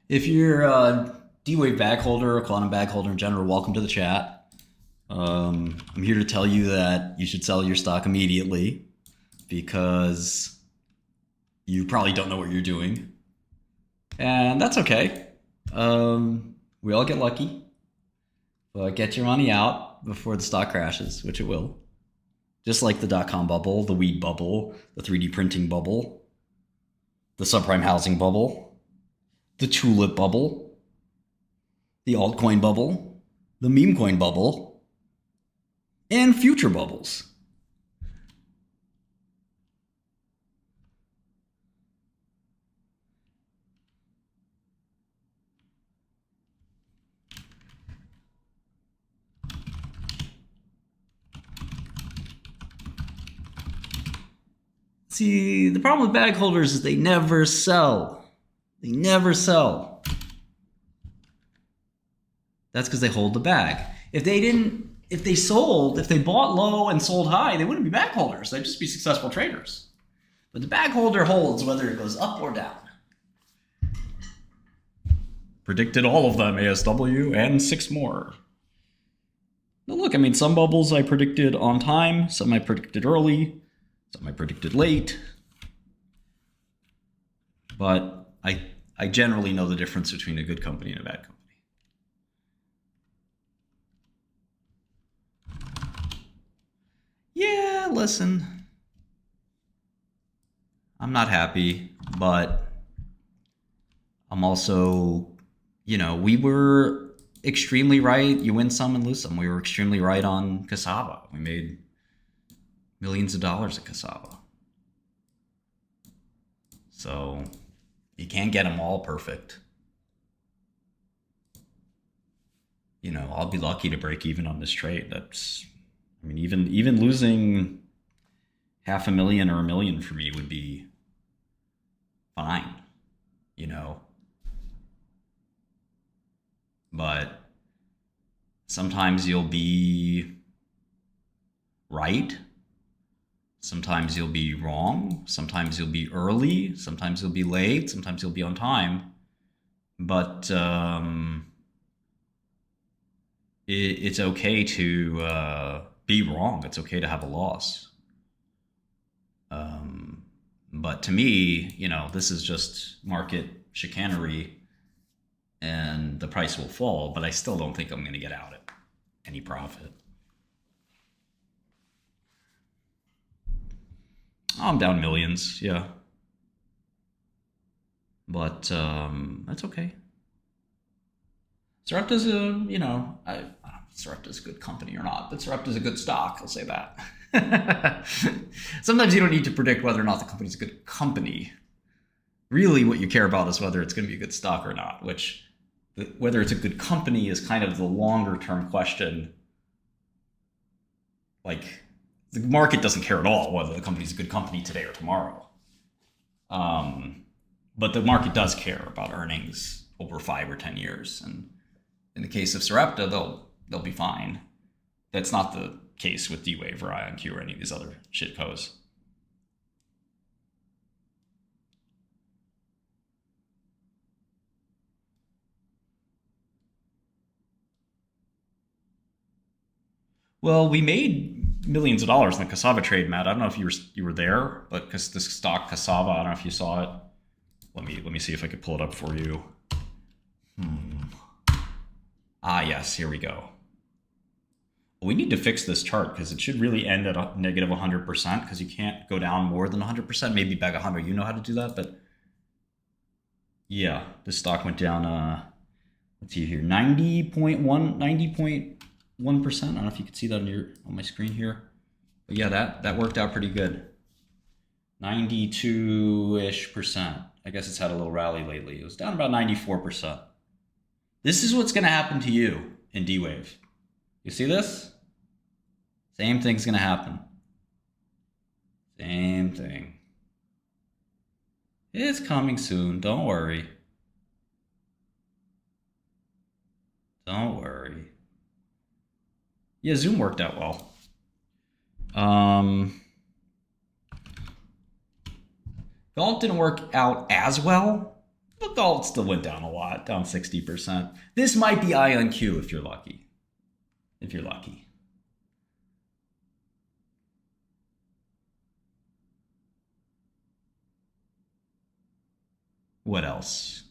If you're a D-Wave bag holder or quantum bag holder in general, welcome to the chat. I'm here to tell you that you should sell your stock immediately because you probably don't know what you're doing. And that's okay. We all get lucky. But get your money out before the stock crashes, which it will. Just like the dot-com bubble, the weed bubble, the 3D printing bubble, the subprime housing bubble, the tulip bubble, the altcoin bubble, the meme coin bubble, and future bubbles. See, the problem with bag holders is they never sell. They never sell. That's because they hold the bag. If they sold, if they bought low and sold high, they wouldn't be bag holders. They'd just be successful traders. But the bag holder holds whether it goes up or down. Predicted all of them, ASW, and 6 more. Now look, I mean, some bubbles I predicted on time, some I predicted early, some I predicted late. But I generally know the difference between a good company and a bad company. Yeah, listen. I'm not happy, but I'm also, we were extremely right. You win some and lose some. We were extremely right on cassava. We made millions of dollars at cassava. So you can't get them all perfect. I'll be lucky to break even on this trade. Even losing $500,000 or $1 million for me would be fine, But sometimes you'll be right. Sometimes you'll be wrong. Sometimes you'll be early. Sometimes you'll be late. Sometimes you'll be on time. But it's okay to be wrong. It's okay to have a loss. But to me, this is just market chicanery and the price will fall, but I still don't think I'm going to get out at any profit. Oh, I'm down millions, yeah. But that's okay. Sarepta's I don't know if Sarepta's a good company or not, but Sarepta's a good stock, I'll say that. Sometimes you don't need to predict whether or not the company's a good company. Really, what you care about is whether it's going to be a good stock or not, which, whether it's a good company is kind of the longer term question. Like, the market doesn't care at all whether the company's a good company today or tomorrow. But the market does care about earnings over 5 or 10 years. And in the case of Sarepta, they'll be fine. That's not the case with D-Wave or IonQ or any of these other shitcos. Well, we made millions of dollars in the cassava trade, Matt. I don't know if you were there, but because this stock cassava, I don't know if you saw it. Let me see if I could pull it up for you. Yes, here we go. We need to fix this chart because it should really end at a negative 100% because you can't go down more than 100%. Maybe back 100. You know how to do that, but yeah, this stock went down. Let's see here, 90.1%. I don't know if you can see that on my screen here, but yeah, that worked out pretty good. 92-ish%. I guess it's had a little rally lately. It was down about 94%. This is what's going to happen to you in D-Wave. You see this? Same thing's going to happen. Same thing. It's coming soon. Don't worry. Don't worry. Yeah, Zoom worked out well. Golf didn't work out as well, But gold still went down a lot, down 60%. This might be I on Q if you're lucky. If you're lucky. What else?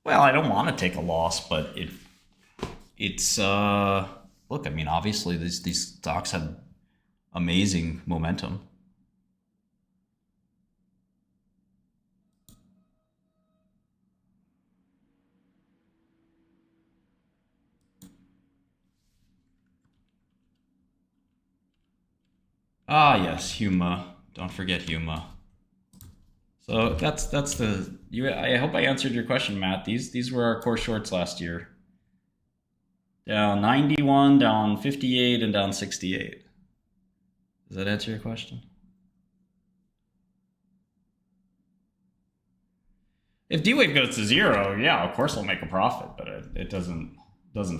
Well, I don't want to take a loss, but it's look, I mean, obviously these stocks have amazing momentum. Ah, yes, Huma. Don't forget Huma. So that's the you. I hope I answered your question, Matt. These were our core shorts last year. Down 91, down 58, and down 68. Does that answer your question? If D-Wave goes to zero, yeah, of course we'll make a profit, but it doesn't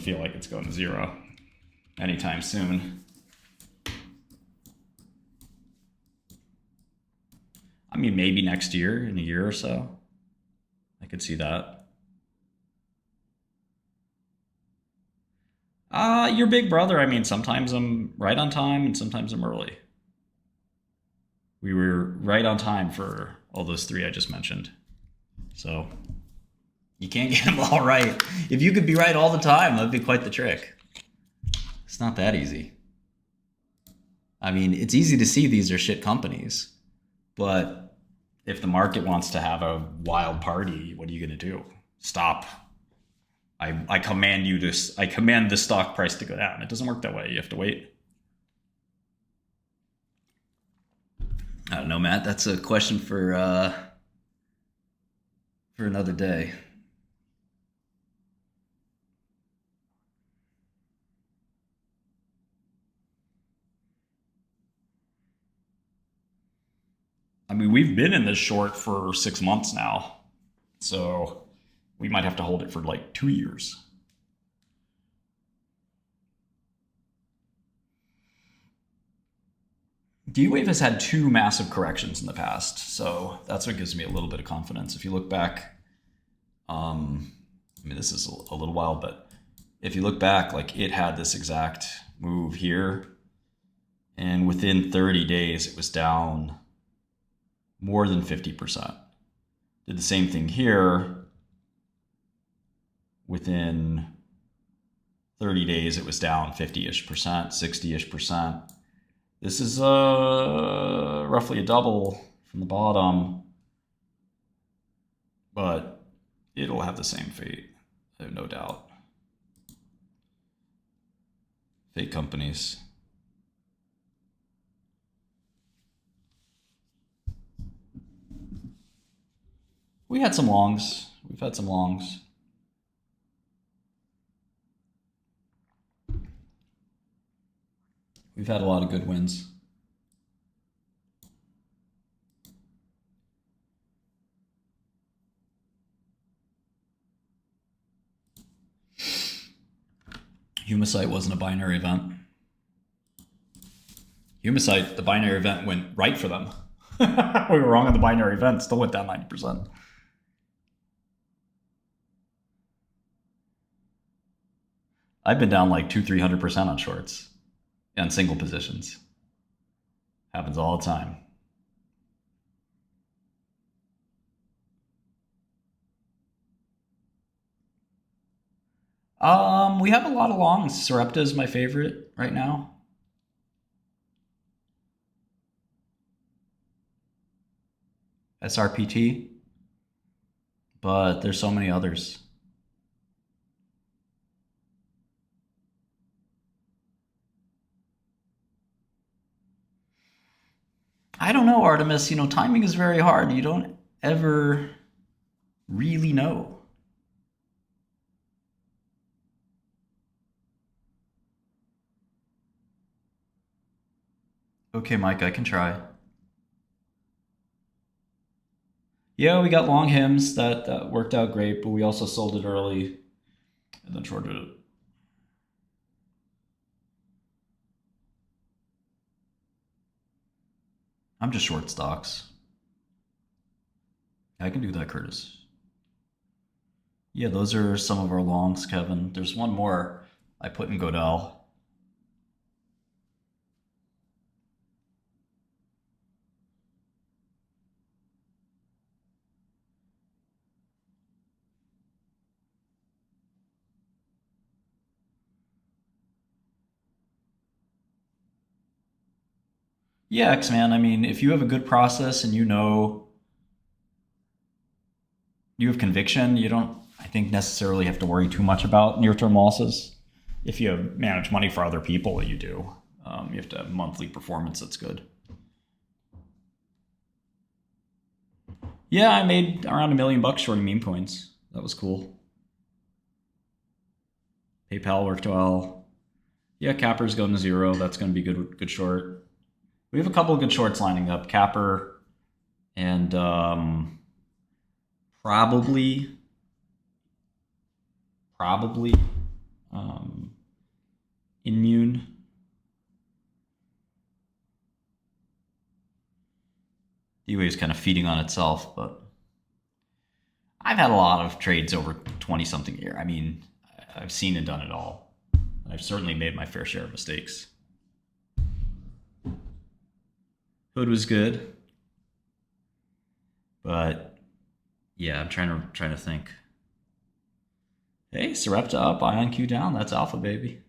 feel like it's going to zero anytime soon. I mean, maybe next year, in a year or so. I could see that. Your big brother, I mean, sometimes I'm right on time and sometimes I'm early. We were right on time for all those three I just mentioned. So you can't get them all right. If you could be right all the time, that'd be quite the trick. It's not that easy. I mean, it's easy to see these are shit companies, but if the market wants to have a wild party, what are you going to do? Stop. I command you to. I command the stock price to go down. It doesn't work that way. You have to wait. I don't know, Matt. That's a question for another day. I mean, we've been in this short for 6 months now, so we might have to hold it for like 2 years. D-Wave has had two massive corrections in the past, so that's what gives me a little bit of confidence. If you look back, I mean, this is a little while, but if you look back, like it had this exact move here, and within 30 days, it was down more than 50%. Did the same thing here. Within 30 days, it was down 50-ish percent, 60-ish percent. This is roughly a double from the bottom, but it'll have the same fate, I have no doubt. Fake companies. We had some longs. We've had some longs. We've had a lot of good wins. Humasite wasn't a binary event. Humasite, the binary event went right for them. We were wrong on the binary event, still went down 90%. I've been down like 200-300% on shorts and single positions. Happens all the time. We have a lot of longs. Sarepta is my favorite right now. SRPT, but there's so many others. I don't know, Artemis. You know, timing is very hard. You don't ever really know. Okay, Mike, I can try. Yeah, we got long hymns that worked out great, but we also sold it early and then shorted it. I'm just short stocks. I can do that, Curtis. Yeah, those are some of our longs, Kevin. There's one more I put in Godel. Yeah, X-Man, I mean, if you have a good process and you know you have conviction, you don't, I think, necessarily have to worry too much about near-term losses. If you manage money for other people, you do. You have to have monthly performance that's good. Yeah, I made around $1 million shorting meme coins. That was cool. PayPal worked well. Yeah, Capper's going to zero. That's going to be good short. We have a couple of good shorts lining up. Capper and probably um, Immune. D-Wave is kind of feeding on itself, but I've had a lot of trades over 20 something year. I mean, I've seen and done it all. I've certainly made my fair share of mistakes. Hood was good, but yeah, I'm trying to think. Hey, Sarepta up, IonQ down. That's alpha, baby.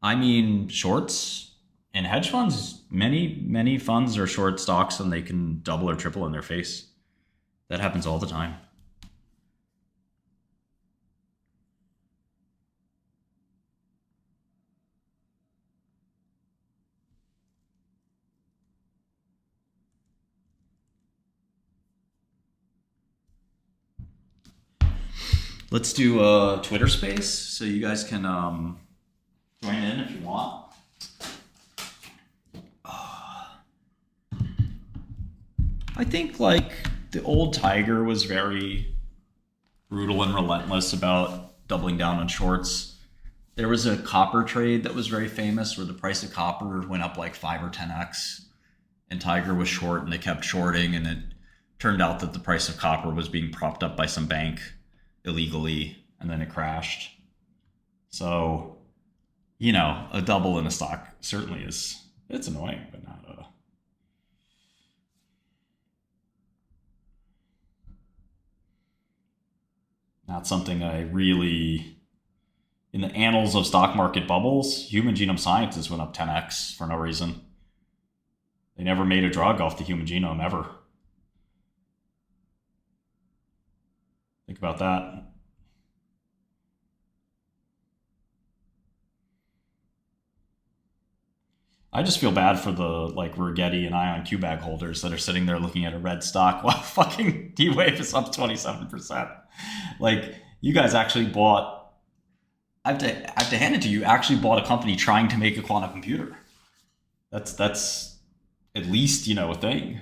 I mean, shorts and hedge funds. Many funds are short stocks and they can double or triple in their face. That happens all the time. Let's do a Twitter space so you guys can join in if you want. I think like the old Tiger was very brutal and relentless about doubling down on shorts. There was a copper trade that was very famous where the price of copper went up like 5 or 10x and Tiger was short and they kept shorting and it turned out that the price of copper was being propped up by some bank illegally and then it crashed. So, a double in a stock certainly it's annoying, but not something I really, in the annals of stock market bubbles, human genome sciences went up 10x for no reason. They never made a drug off the human genome ever. Think about that. I just feel bad for the like Rigetti and IonQ bag holders that are sitting there looking at a red stock while fucking D-Wave is up 27%. Like, you guys actually bought, I have to hand it to you, actually bought a company trying to make a quantum computer. That's at least, a thing.